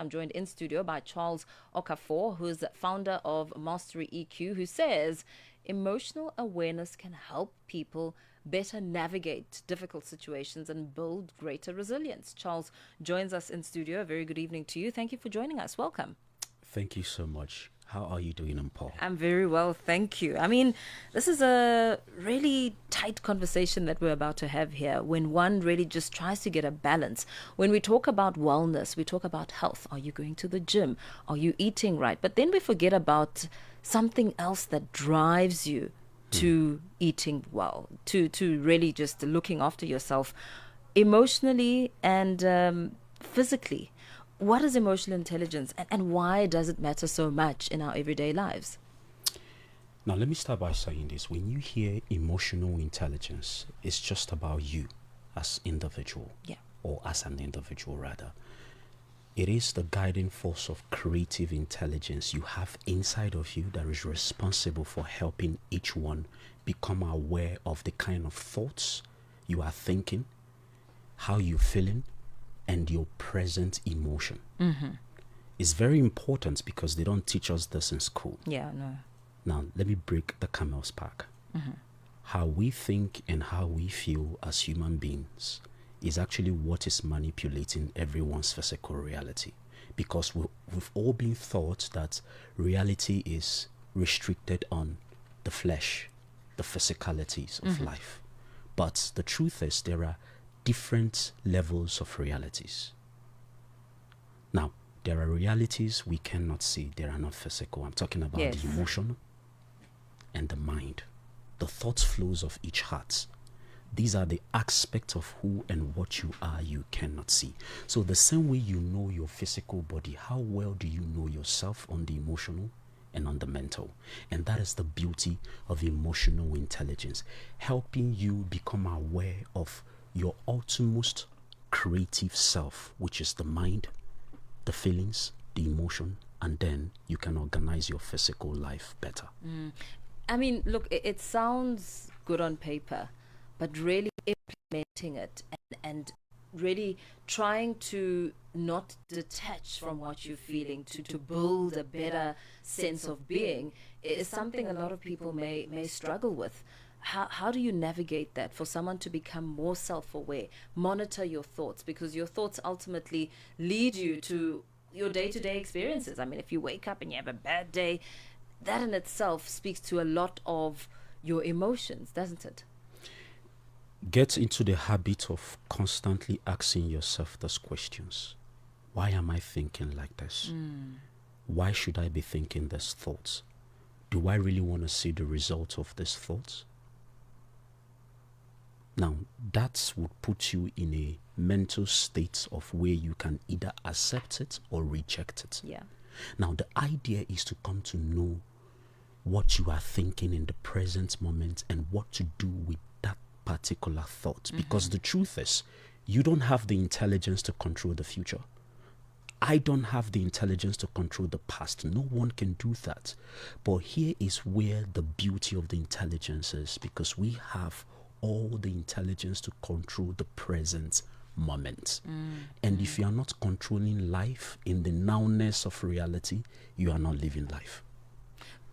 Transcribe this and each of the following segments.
I'm joined in studio by Charles Okafor, who's the founder of MasteryEQ, who says emotional awareness can help people better navigate difficult situations and build greater resilience. Charles joins us in studio. A very good evening to you. Thank you for joining us. Welcome. Thank you so much. How are you doing, Paul? I'm very well, thank you. I mean, this is a really tight conversation that we're about to have here when one really just tries to get a balance. When we talk about wellness, we talk about health. Are you going to the gym? Are you eating right? But then we forget about something else that drives you to eating well, to really just looking after yourself emotionally and physically. What is emotional intelligence and why does it matter so much in our everyday lives? Now, let me start by saying this. When you hear emotional intelligence, it's just about you as individual, or as an individual rather. It is the guiding force of creative intelligence you have inside of you that is responsible for helping each one become aware of the kind of thoughts you are thinking, how you're feeling, and your present emotion. It's very important because they don't teach us this in school. Yeah, no. Now, let me break the camel's back. How we think and how we feel as human beings is actually what is manipulating everyone's physical reality. Because we've all been taught that reality is restricted on the flesh, the physicalities of life. But the truth is there are different levels of realities. Now, there are realities we cannot see. They are not physical. I'm talking about the emotion and the mind, the thought flows of each heart. These are the aspects of who and what you are you cannot see. So the same way you know your physical body, how well do you know yourself on the emotional and on the mental? And that is the beauty of emotional intelligence, helping you become aware of your ultimate creative self, which is the mind, the feelings, the emotion, and then you can organize your physical life better. I mean, look, it sounds good on paper, but really implementing it and really trying to not detach from what you're feeling to build a better sense of being is something a lot of people may struggle with. How do you navigate that for someone to become more self-aware, monitor your thoughts, because your thoughts ultimately lead you to your day-to-day experiences? I mean, if you wake up and you have a bad day, that in itself speaks to a lot of your emotions, doesn't it? Get into the habit of constantly asking yourself those questions. Why am I thinking like this? Why should I be thinking these thoughts? Do I really want to see the result of these thoughts? Now, that would put you in a mental state of where you can either accept it or reject it. Yeah. Now, the idea is to come to know what you are thinking in the present moment and what to do with that particular thought. Because the truth is, you don't have the intelligence to control the future. I don't have the intelligence to control the past. No one can do that. But here is where the beauty of the intelligence is, because we have all the intelligence to control the present moment. And if you are not controlling life in the nowness of reality, you are not living life.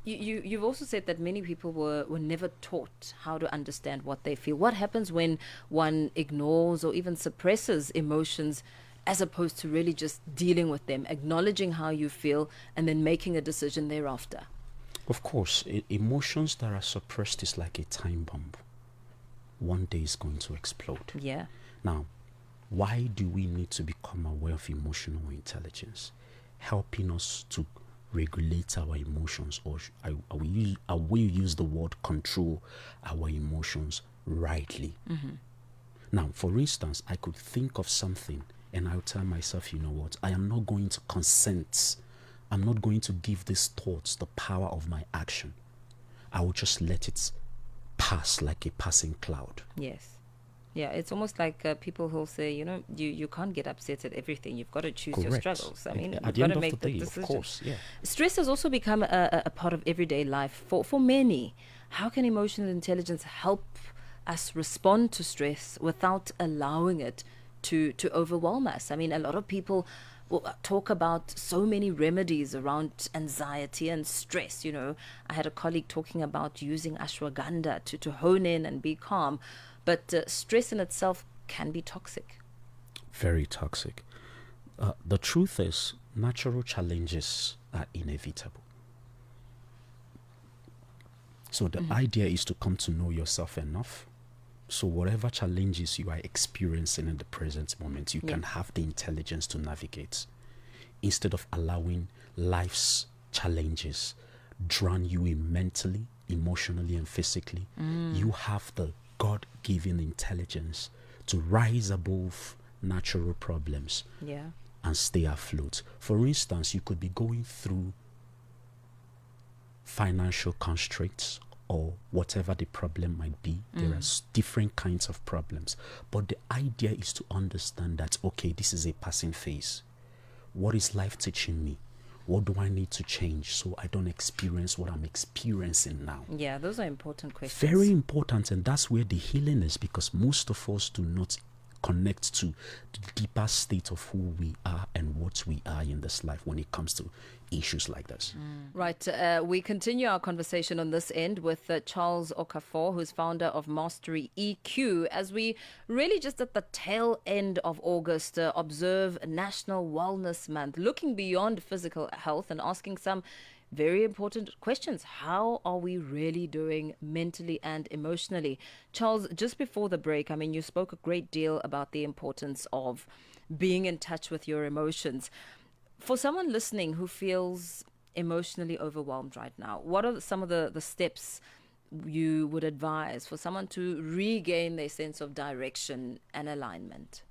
You've also said that many people were never taught how to understand what they feel. What happens when one ignores or even suppresses emotions as opposed to really just dealing with them, acknowledging how you feel and then making a decision thereafter? Of course, emotions that are suppressed is like a time bomb. One day is going to explode. Yeah. Now, why do we need to become aware of emotional intelligence? Helping us to regulate our emotions, or I will use the word control our emotions rightly. Now, for instance, I could think of something and I'll tell myself, you know what, I am not going to consent. I'm not going to give these thoughts the power of my action. I will just let it pass like a passing cloud. Yes. Yeah, it's almost like people who'll say, you can't get upset at everything. You've got to choose your struggles. I mean, at you've got the end to of make the day, decision. of course, yeah. Stress has also become a part of everyday life for many. How can emotional intelligence help us respond to stress without allowing it to overwhelm us? I mean, a lot of people talk about so many remedies around anxiety and stress. I had a colleague talking about using ashwagandha to hone in and be calm, but stress in itself can be toxic. Very toxic. The truth is, natural challenges are inevitable. So the idea is to come to know yourself enough. So whatever challenges you are experiencing in the present moment, you can have the intelligence to navigate, instead of allowing life's challenges drown you in mentally, emotionally, and physically. You have the God-given intelligence to rise above natural problems and stay afloat. For instance, you could be going through financial constraints or whatever the problem might be. There are different kinds of problems, but the idea is to understand that, okay, this is a passing phase. What is life teaching me? What do I need to change so I don't experience what I'm experiencing now? Yeah, those are important questions. Very important, and that's where the healing is, because most of us do not connect to the deeper state of who we are and what we are in this life when it comes to issues like this. Right. We continue our conversation on this end with Charles Okafor, who's founder of MasteryEQ, as we really just at the tail end of August observe National Wellness Month, looking beyond physical health and asking some very important questions. How are we really doing mentally and emotionally? Charles, just before the break, you spoke a great deal about the importance of being in touch with your emotions. For someone listening who feels emotionally overwhelmed right now, what are some of the steps you would advise for someone to regain their sense of direction and alignment?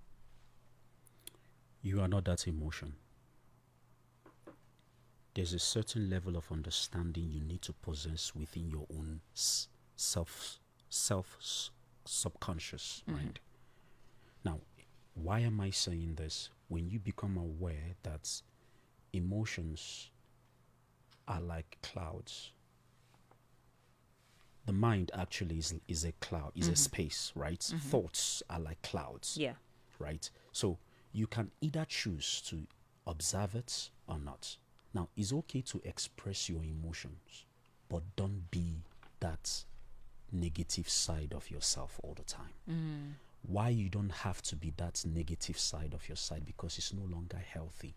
You are not that emotion. There's a certain level of understanding you need to possess within your own subconscious mind. Now, why am I saying this? When you become aware that emotions are like clouds, the mind actually is a cloud, is a space, right? Thoughts are like clouds, right? So you can either choose to observe it or not. Now, it's okay to express your emotions, but don't be that negative side of yourself all the time. Why you don't have to be that negative side of your side? Because it's no longer healthy.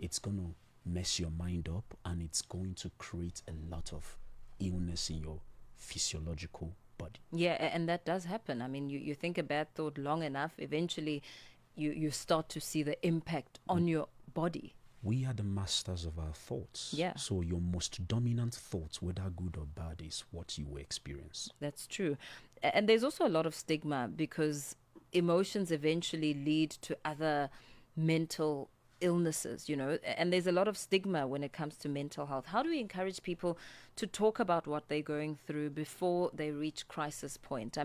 It's going to mess your mind up, and it's going to create a lot of illness in your physiological body. Yeah, and that does happen. You think a bad thought long enough, eventually you start to see the impact on your body. We are the masters of our thoughts. Yeah. So your most dominant thoughts, whether good or bad, is what you will experience. That's true. And there's also a lot of stigma, because emotions eventually lead to other mental illnesses, and there's a lot of stigma when it comes to mental health. How do we encourage people to talk about what they're going through before they reach crisis point?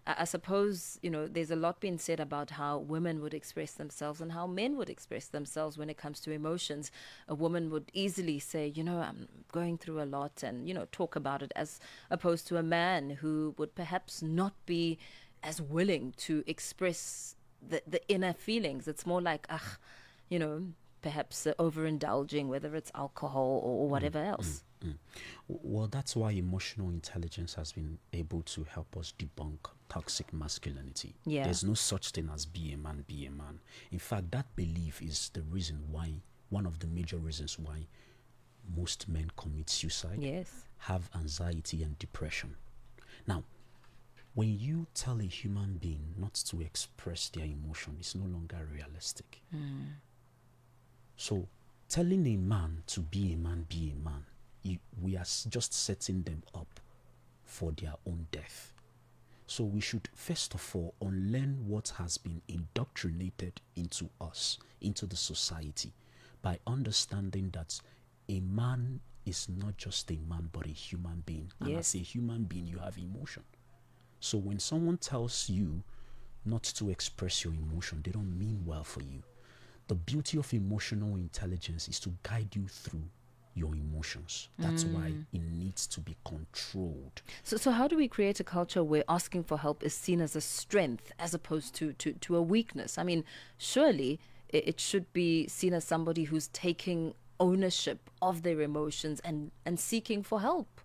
I suppose, there's a lot being said about how women would express themselves and how men would express themselves when it comes to emotions. A woman would easily say, I'm going through a lot, and, talk about it, as opposed to a man who would perhaps not be as willing to express the inner feelings. It's more like, perhaps overindulging, whether it's alcohol or whatever else. Well, that's why emotional intelligence has been able to help us debunk toxic masculinity. Yeah. There's no such thing as be a man, be a man. In fact, that belief is the reason why, one of the major reasons why most men commit suicide, have anxiety and depression. Now, when you tell a human being not to express their emotion, it's no longer realistic. So telling a man to be a man, be a man, we are just setting them up for their own death. So we should first of all unlearn what has been indoctrinated into us, into the society, by understanding that a man is not just a man but a human being. And as a human being, you have emotion. So when someone tells you not to express your emotion, they don't mean well for you. The beauty of emotional intelligence is to guide you through your emotions. That's why it needs to be controlled. So how do we create a culture where asking for help is seen as a strength as opposed to a weakness? Surely it should be seen as somebody who's taking ownership of their emotions and seeking for help.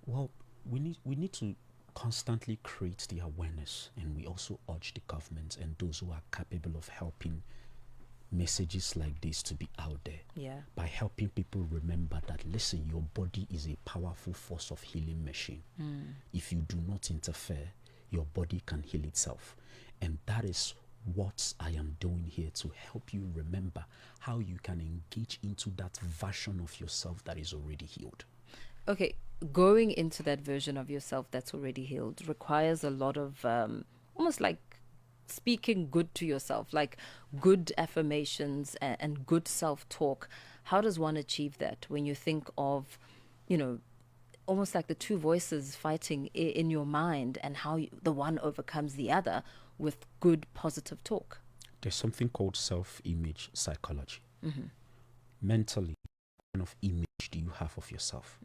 Well, we need to constantly create the awareness, and we also urge the government and those who are capable of helping messages like this to be out there, by helping people remember that, listen, your body is a powerful force of healing machine. If you do not interfere, your body can heal itself. And that is what I am doing here, to help you remember how you can engage into that version of yourself that is already healed. Okay, going into that version of yourself that's already healed requires a lot of almost like speaking good to yourself, like good affirmations and good self-talk. How does one achieve that when you think of, almost like the two voices fighting in your mind, and how the one overcomes the other with good positive talk? There's something called self-image psychology. Mentally, what kind of image do you have of yourself?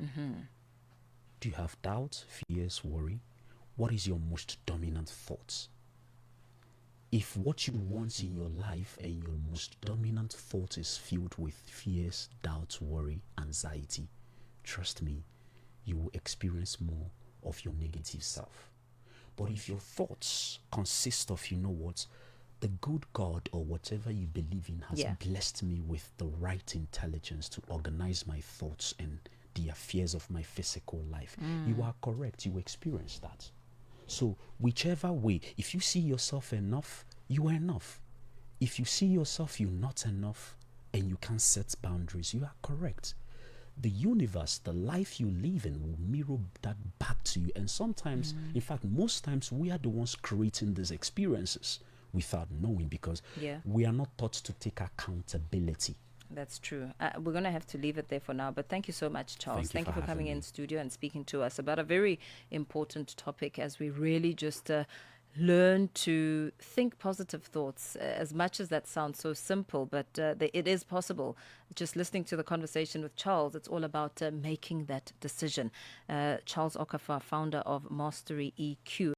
Do you have doubts, fears, worry? What is your most dominant thoughts? If what you want in your life and your most dominant thought is filled with fears, doubts, worry, anxiety, trust me, you will experience more of your negative self. But if your thoughts consist of, the good God or whatever you believe in has blessed me with the right intelligence to organize my thoughts and the affairs of my physical life, you are correct, you experience that. So whichever way, if you see yourself enough, you are enough. If you see yourself you're not enough and you can't set boundaries, you are correct. The universe, the life you live in, will mirror that back to you. And sometimes, in fact, most times, we are the ones creating these experiences without knowing, because we are not taught to take accountability. That's true. We're going to have to leave it there for now. But thank you so much, Charles. Thank you for coming in studio and speaking to us about a very important topic, as we really just learn to think positive thoughts. As much as that sounds so simple, but it is possible. Just listening to the conversation with Charles, it's all about making that decision. Charles Okafor, founder of MasteryEQ.